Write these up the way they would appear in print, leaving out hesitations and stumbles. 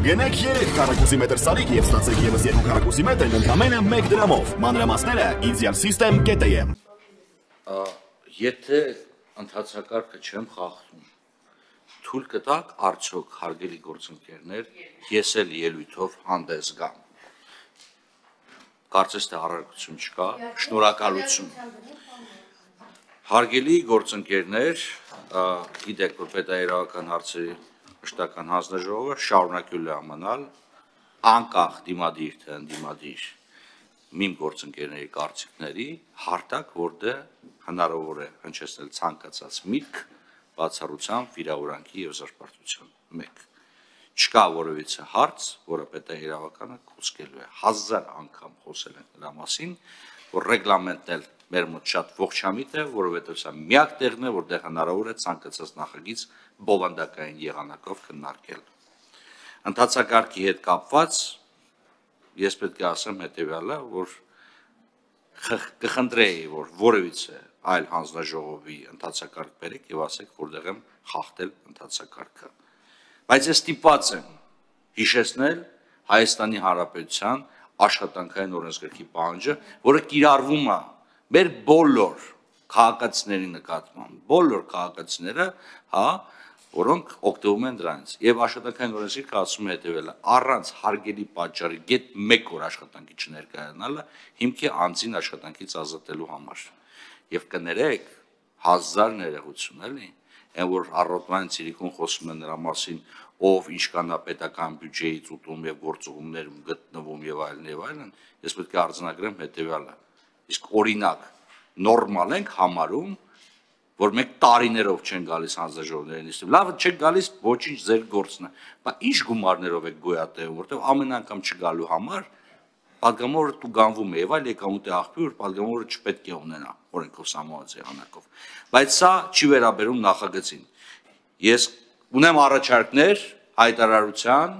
Գնեք 3 քառակուսի մետր սարիկ եւ ստացեք եւս 2 քառակուսի մետր ընդամենը 1 դրամով։ Մանրամասները idealsystem.am։ Եթե ընթացակարգը չեմ խախտում, թույլ կտաք արդյոք հարգելի գործընկերներ, ես էլ ելույթով հանդես գամ։ Կարծես թե առարկություն չկա, շնորհակալություն։ Հարգելի գործընկերներ, գիտեք, որ պետաիրավական հարցերի մշտական հանձնաժողովը շարունակել է ամանալ անկախ դիմադիր թե ընդդիմադիր իմ գործընկերների կարծիքների հարթակ, որտեղ հնարավոր է հնչեցնել ցանկացած միտք, բացառությամբ վիրավորանքի եւ զրպարտության։ 1. Չկա որևիցե հարց, որը պետաիրավականը կուսկելու է։ 1000 անգամ խոսել ենք նրա մասին, որ ռեգլամենտն էլ մեր մոտ շատ ողջամիտ է, որովհետև սա միակ տեղն է, որտեղ հնարավոր է ցանկացած նախագիծ բովանդակային եղանակով քննարկել։ Ընթացակարգի հետ կապված ես պետք է ասեմ հետևյալը, որ կխնդրեի, որ որևիցե այլ հանձնաժողովի ընթացակարգ բերեք եւ ասեք, որտեղ եմ խախտել ընթացակարգը։ Բայց ես ստիպված եմ հիշեցնել Հայաստանի Հանրապետության աշխատանքային օրենսգրքի պահանջը, որը կիրառվում է մեր բոլոր քաղաքացիների նկատմամբ, բոլոր քաղաքացիները, որոնք օգտվում են դրանից։ Եվ աշխատանքային օրենսգիրքը ասում է հետևյալը. առանց հարգելի պատճառի գեթ 1 օր աշխատանքի չներկայանալը հիմքի անձին աշխատանքից ազատելու համար։ Եվ կներեք 1000 ներողություն էլի, այն որ առօրյա ցիրիկուն խոսում են նրա մասին, ով ինչ կանա պետական բյուջեից ուտում եւ գործողումներ գտնվում եւ այլն, ես պետք է արձանագրեմ հետեւյալը։ Իսկ օրինակ նորմալ ենք համարում, որ մենք տարիներով չեն գալիս հանձնաժողովներին նիստում։ Լավ, չեք գալիս, ոչինչ ձեր գործն է։ Բայց ինչ գումարներով եք գոյատևում, որտեղ ամեն անգամ չգալու համար падգամավորը դու գանվում է եւ այլ եկամուտի աղբյուր, падգամավորը չպետք է ունենա օրենքով սահմանված եղանակով։ Բայց սա չի վերաբերում նախագծին։ Ես ունեմ առաջարկներ հայտարարության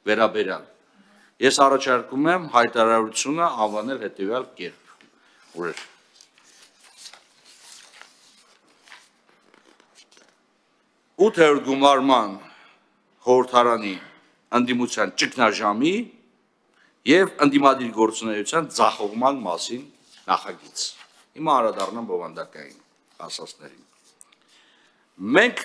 վերաբերյալ։ Ես առաջարկում եմ հայտարարությունը անվանել հետեւյալ կերպ։ Ուր 8-րդ գումարման խորհրդարանի ընդդիմության ճգնաժամի եւ ընդդիմադիր գործունեության ձախողման մասին նախագիծ։ Հիմա անդրադառնամ բովանդակային ասացներին։ Մենք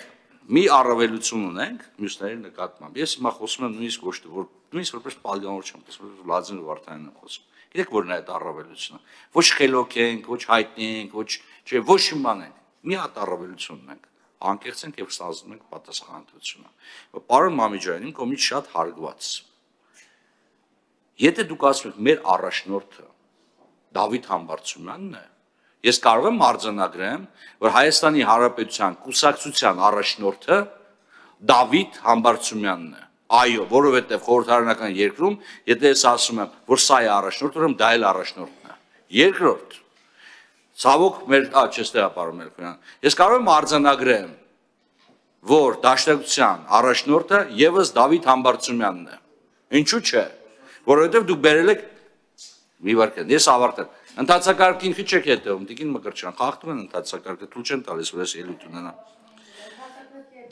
մի առավելություն ունենք մյուսների նկատմամբ։ Ես հիմա խոսում եմ նույնիսկ ոչ թե որ նույնիսկ որպես պատգամավոր չեմ խոսում, Վլադիմիր Վարդանյանն եմ խոսում։ Գիտեք որն է այդ առավելությունը։ Ոչ խելոք ենք, ոչ հայտնի ենք, ոչ մի բան ենք։ Մի հատ առավելություն ունենք։ Անկեղծ ենք եւ ստանձնում ենք պատասխանատվությունը։ Պարոն Մամիջյան, իմ կողմից շատ հարգված։ Եթե դուք ասում եք մեր առաջնորդը Դավիթ Համբարձումյանն է, ես կարող եմ արձանագրեմ, որ Հայաստանի Հանրապետության կուսակցության առաջնորդը Դավիթ Համբարձումյանն է։ Այո, որովհետև խորհրդարանական երկրում, եթե ես ասում եմ, որ սա է առաջնորդը, ուրեմն դա էլ առաջնորդն է։ Երկրորդ, ցավոք մեր չես տեղապարում Մելքոյան։ Ես կարող եմ արձանագրեմ, որ Դաշնակցության առաջնորդը եւս Դավիթ Համբարձումյանն է։ Ինչու՞ չէ։ Որովհետև դուք բերել եք մի վարքան, ես ավարտեմ։ Ընթացակարգին քիչ եք հետևում, Տիկին Մկրտչյան, խախտում են ընթացակարգը, թույլ չեն տալիս, որ ես ելույթ ունենամ։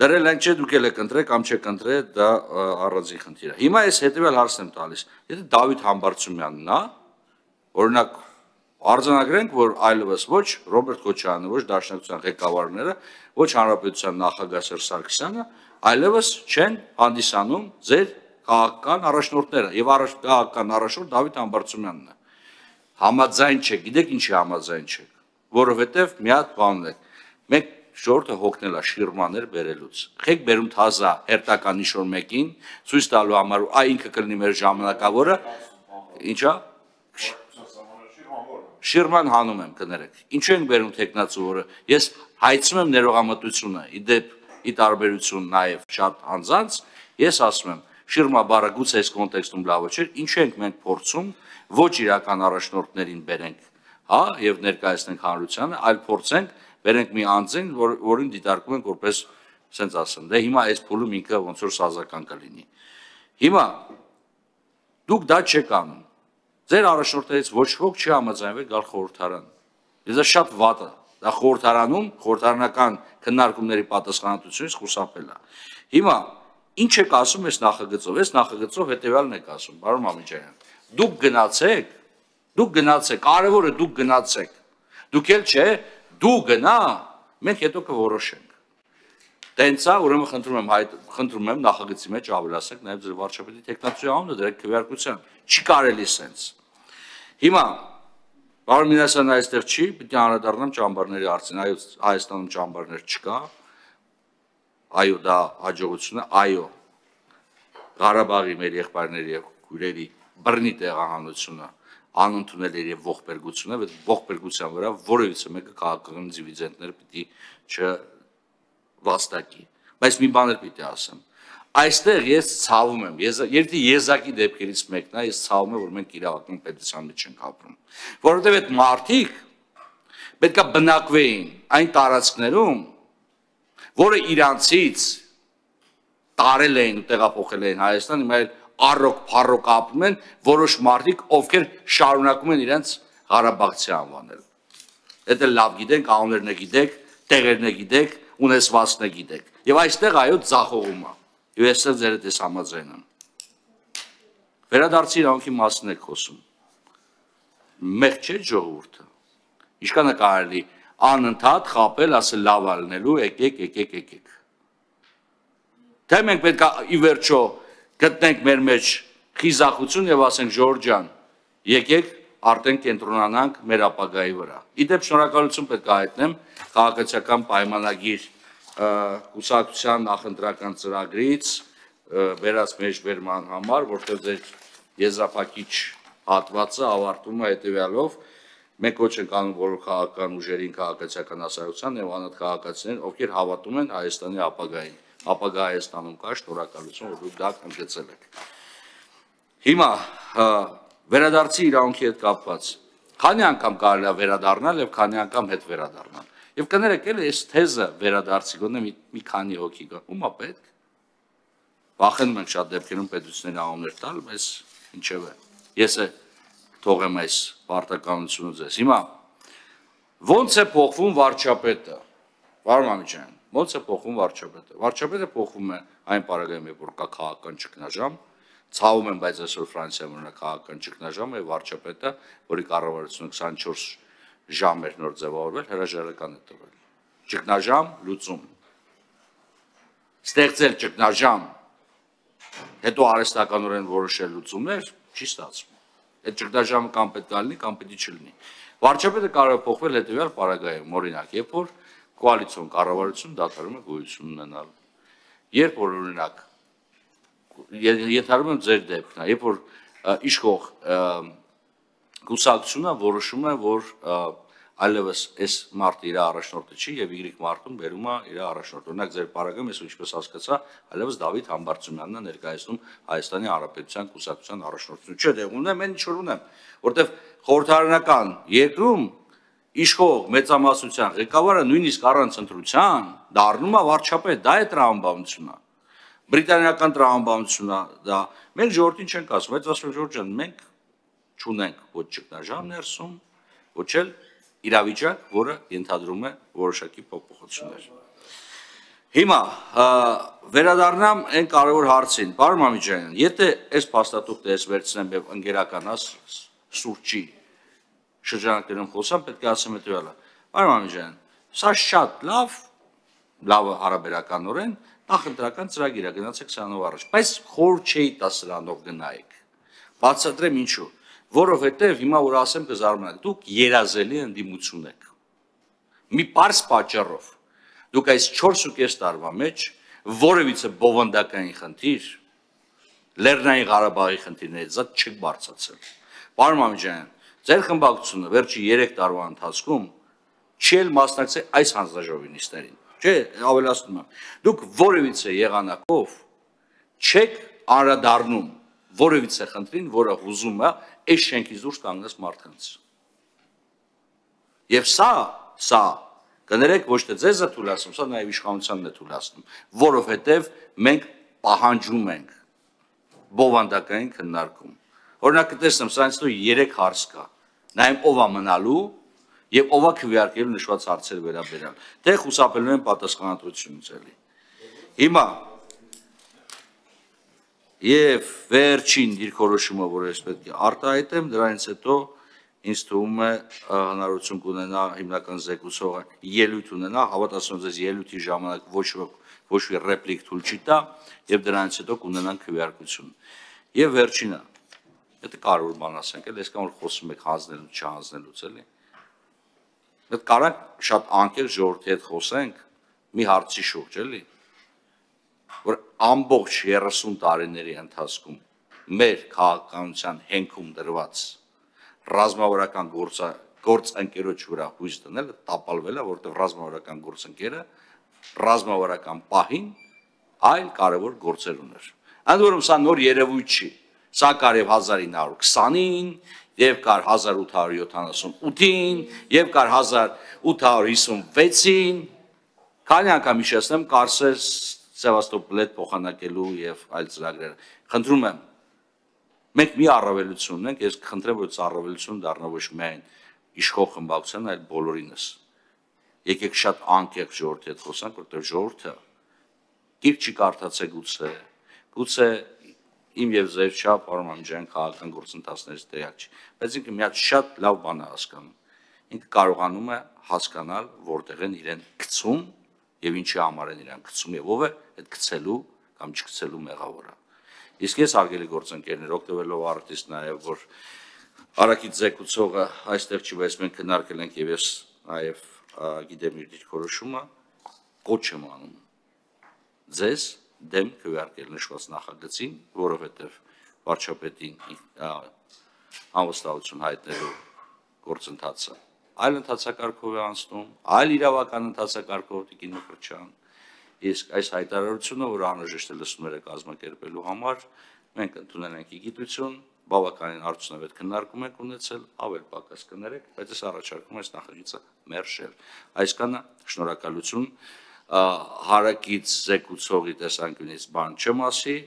Դրել այն չէ, դուք եք ընտրեք կամ չեք ընտրել, դա առանձին խնդիր է։ Հիմա ես հետեւյալ հարցն եմ տալիս։ Եթե Դավիթ Համբարձումյանն է, օրինակ արձանագրենք, որ այլևս ոչ Ռոբերտ Քոչարյանը, ոչ Դաշնակցության ղեկավարները, ոչ Հանրապետության նախագահ Սերժ Սարգսյանը, այլևս չեն հանդիսանում ձեր քաղաքական առաջնորդները եւ քաղաքական առաջնորդ Դավիթ Համբարձումյանն է։ Համաձայն չեք, գիտեք ինչի համաձայն չեք, որովհետեւ մի հատ բան ունեք։ Մենք շորտը հոգնել է շիրմաներ բերելուց։ Խեք բերում թազա հերթական ինչ-որ մեկին, ցույց տալու համար, այ ինքը կլինի մեր ժամանակավորը, ինչա։ Շիրման հանում եմ կներեք։ Ինչու ենք բերում տեխնացու, որը ես հայցում եմ ներողամտությունը, ի տարբերություն նաև շատ անձանց, ես ասում եմ, շիրմա բառը գուցե այս կոնտեքստում լավ չէ, ինչու ենք մենք փորձում ոչ իրական առաջնորդներին բերենք, եւ ներկայացնենք հանրությանը, այլ փորձենք բերենք մի անձին, որին դիտարկում ենք որպես, ասենց ասեմ, դե հիմա այս փուլում ինքը ոնց որ սազական կլինի։ Հիմա դուք դա չեք անում։ Ձեր առաջնորդներից ոչ ոք չի համաձայնվել գալ խորհրդարան։ Դա շատ վատ է։ Դա խորհրդարանում խորհրդարանական քննարկումների պատասխանատվությունից խուսափել է։ Հիմա Ինչ եք ասում այս նախագծով։ Այս նախագծով հետևյալն եք ասում, պարոն Մամիջանյան։ Դուք գնացեք, կարևորը դուք գնացեք։ Դուք էլ չէ, դու գնա, մենք հետո կորոշենք։ Տենց է, ուրեմն խնդրում եմ նախագծի մեջ ավելացեք նաև ձեր վարչապետի տեխնացուի անունը դրեք քվեարկության։ Չի կարելի սենց։ Հիմա պարոն Մինասյանն այստեղ չի, պիտի անդրադառնամ ճամբարների հարցին։ Այո, Հայաստանում ճամբարներ չկա։ Այո, դա հաջողություն է, այո։ Ղարաբաղի մեր եղբայրների եւ քույրերի բռնի տեղահանությունը անընդունել է եւ ողբերգությունը, բայց ողբերգության վրա որևիցե մեկը քաղաքական դիվիդենդներ պիտի չվաստակի։ Բայց մի բան էլ պիտի ասեմ։ Այստեղ ես ցավում եմ, երբ եզակի դեպքերից մեկն է, ես ցավում եմ, որ մենք իրավական պետության մեջ ենք ապրում, որովհետեւ այդ մարդիկ պետքա բնակվեին այն տարածքներում, որը իրանցից տարել էին ու տեղափոխել էին Հայաստան, հիմա էլ առոք-փառոք ապրում են որոշ մարդիկ, ովքեր շարունակում են իրենց Ղարաբաղցի անվանել։ Դա լավ գիտենք, անուններն գիտեք, տեղերն գիտեք, ունեցվածքն գիտեք։ Եվ այստեղ այո ձախողում է։ Եվ այստեղ ձեր հետ ես համաձայն եմ։ Վերադարձի իրավունքի մասին եք խոսում։ Մեղ չէ ժողովուրդը։ Ինչքան է կարելի անընդհատ խապել, ասել լավ ալնելու, եկեք։ Թե մենք պետք է ի վերջո գտնենք մեր մեջ խիզախություն եւ ասենք Ժորժ ջան, եկեք արդեն կենտրոնանանք մեր ապագայի վրա։ Իդեպ շնորհակալություն պետք է հայտնեմ քաղաքացիական պայմանագիր կուսակցության նախընտրական ծրագրից վերած մեջբերման համար, որտեղ ձեր եզրափակիչ հատվածը ավարտվում է հետեւյալով. մենք ոչ ենք անում բոլոր քաղաքական ուժերին, քաղաքացիական հասարակության եւ անհատ քաղաքացիներին, ովքեր հավատում են Հայաստանի ապագային։ Ապագա Հայաստանում կա, շնորհակալություն, որ դուք դա ընդգծել եք։ Հիմա վերադարձի իրավունքի հետ կապված քանի անգամ կարելի է վերադառնալ եւ քանի անգամ հետ վերադառնալ։ Եվ կներեք, էլի այս թեզը վերադարձի գոնե մի քանի հոգի կա։ Ումա պետք։ Վախենում ենք շատ դեպքերում պետությունների անուններ տալ, բայց ինչեւէ։ Ես թողեմ այս պարտականությունը ձեզ։ Հիմա ո՞նց է փոխվում վարչապետը։ Պարոն Մամիջյան, ո՞նց է փոխվում վարչապետը։ Վարչապետը փոխվում է այն պարագայում, որ կա քաղաքական ճգնաժամ, ցավում եմ, բայց այսօր Ֆրանսիայում ունի քաղաքական ճգնաժամ եւ վարչապետը, որի կառավարությունը 24 ժամ էր նոր ձևավորվել, հրաժարական է տվել։ Ճգնաժամ, լուծում։ Ստեղծել ճգնաժամ, հետո արհեստականորեն որոշել լուծումներ, չի ստացվում։ Այդ ճգնաժամը կամ պետք է լինի, կամ պետք չլինի։ Վարչապետը կարող է փոխվել հետեւյալ պարագայում, օրինակ, երբ որ կոալիցիոն կառավարություն դադարում է գոյություն ունենալ։ Երբ որ օրինակ ենթադրում եմ ձեր դեպքն է, երբ որ իշխող կուսակցությունը որոշում է, որ այլևս այս մարտը իր առաջնորդը չի եւ Y մարտում բերում է իր առաջնորդ։ Օրինակ ձեր պարագայում ես ինչպես հասկացա, այլևս Դավիթ Համբարձումյանն է ներկայացնում Հայաստանի Հանրապետության կուսակցության առաջնորդությունը։ Չէ, դե ունեմ, այն ինչ որ ունեմ, որտեվ խորհրդարանական երկրում իշխող մեծամասնության ղեկավարը նույնիսկ առանց ընտրության դառնում է վարչապետ, դա է տրամաբանությունը։ Բրիտանիական տրամաբանությունն է դա։ Մենք ժողովրդին չենք ասում, բայց ասում Ժորժ ջան, մենք չունենք ոչ ճգնաժամ ներսում, ոչ էլ իրավիճակ, որը ենթադրում է որոշակի փոփոխություններ։ Հիմա վերադառնամ այն կարևոր հարցին, պարոն Մամիջանյան, եթե այս փաստաթուղթը ես վերցնեմ եւ ընկերականաս սուրճի շրջանակներում խոսամ, պետք է ասեմ հետեւյալը։ Պարոն Մամիջանյան, սա շատ լավ հարաբերականորեն նախընտրական ծրագիր է, գնացեք սրանով առաջ, բայց խոր չէի տա սրանով գնայեք։ Բացատրեմ ինչու։ Որովհետև հիմա որ ասեմ կզարմանաք, դուք երազելի ընդդիմություն եք։ Մի պարզ պատճառով դուք այս 4.5 տարվա մեջ որևիցե բովանդակային խնդիր, Լեռնային Ղարաբաղի խնդիրներից զատ չեք բարձրացել։ Պարոն Մամիջանյան, ձեր խմբակցությունը վերջի 3 տարվա ընթացքում չի էլ մասնակցել այս հանձնաժողովի նիստերին։ Չէ, ավելացնում եմ։ Դուք որևիցե եղանակով չեք անդրադառնում որևիցե խնդրին, որը հուզում է այս շենքից դուրս կանգնած մարդկանց։ Եվ սա կներեք ոչ թե ձեզ է թույլատնում, սա նաև իշխանությանն է թույլատնում, որովհետև մենք պահանջում ենք բովանդակային քննարկում։ Օրինակ կտեսնեմ, սրանից հետո 3 հարց կա։ Նայեմ ով է մնալու եւ ով է քվեարկելու նշված հարցեր վերաբերյալ։ Թե խուսափելու են պատասխանատվությունից էլի։ Հիմա Եվ վերջին դիրքորոշումը, որ ես պետք է արտահայտեմ, դրանից հետո ինձ թվում է հնարավորություն կունենա հիմնական զեկուցողը ելույթ ունենա, հավատացում ձեզ ելույթի ժամանակ ոչ մի ռեպլիկ թույլ չի տա, եւ դրանից հետո կունենան քվեարկություն։ Եվ վերջինը, դա կարևոր բան ասենք, էլ այսքան որ խոսում եք հանձնելուց, չհանձնելուց էլի։ Մենք կարանք շատ անկեղծ ժողովրդի հետ խոսենք մի հարցի շուրջ, էլի, որ ամբողջ 30 տարիների ընթացքում մեր քաղաքականության հենքում դրված ռազմավարական գործընկերոջ վրա հույս դնելը տապալվել է, որտեղ ռազմավարական գործընկերը ռազմավարական պահին այլ կարևոր գործեր ուներ։ Ընդ որում սա նոր երևույթ չի։ Սա կար եւ 1920-ին, եւ կար 1878-ին, եւ կար 1856-ին։ Քանի անգամ հիշեցնեմ Կարսես Սևաստոպոլ փոխանակելու եւ այլ ծրագրերը։ Խնդրում եմ, մենք մի առավելություն ունենք, ես կխնդրեմ, որ այս առավելությունը դառնա ոչ միայն իշխող խմբակցության, այլ բոլորինս։ Եկեք շատ անկեղծ ժողովրդի հետ խոսանք, որտեղ ժողովուրդը գիրք չի կարդացել գուցե իմ եւ ձեր չափ պարոն Մամեջյան քաղաքական գործընթացներից տեղյակ չի, բայց ինքը մի հատ շատ լավ բան է հասկանում։ Ինքը կարողանում է հասկանալ, որտեղ են իրեն գցում եւ ինչի համար են իրեն գցում եւ ով է այդ գցելու կամ չգցելու մեղավորը։ Իսկ ես արգելի գործընկերներ, օգտվելով առիթից նաեւ որ Արաքից զեկուցողը այստեղ չի, բայց մենք քննարկել ենք եւ ես նաեւ գիտեմ իր դիրքորոշումը, կոչ եմ անում ձեզ դեմ քվեարկել նշված նախագծին, որովհետև վարչապետին անվստահություն հայտնելու գործընթացը այլ ընթացակարգով է անցնում, այլ իրավական ընթացակարգով Տիկին Մկրտչյան, իսկ այս հայտարարությունը, որ անհրաժեշտ է լսումները կազմակերպելու համար, մենք ընդունել ենք գիտություն, բավականին արդյունավետ քննարկում ենք ունեցել, ավել պակաս կներեք, բայց ես առաջարկում եմ այս նախագիծը մերժել։ Այսքանը շնորհակալություն հարակից զեկուցողի տեսանկյունից բան չեմ ասի,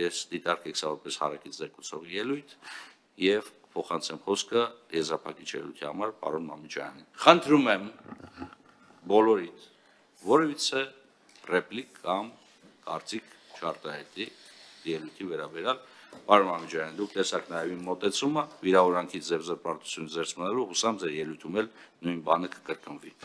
ես դիտարկեք սա որպես հարակից զեկուցողի ելույթ եւ փոխանցեմ խոսքը եզրափակիչ ելույթի համար պարոն Մամեջյանին։ Խնդրում եմ բոլորիդ որևիցե ռեպլիկ կամ կարծիք չարտահայտի ելույթի վերաբերյալ պարոն Մամեջյան, դուք տեսաք նաեւ իմ մոտեցումը վիրավորանքից ձեր զրպարտություն զերծ մնալու, հուսամ ձեր ելույթում էլ նույն բանը կկրկնվի։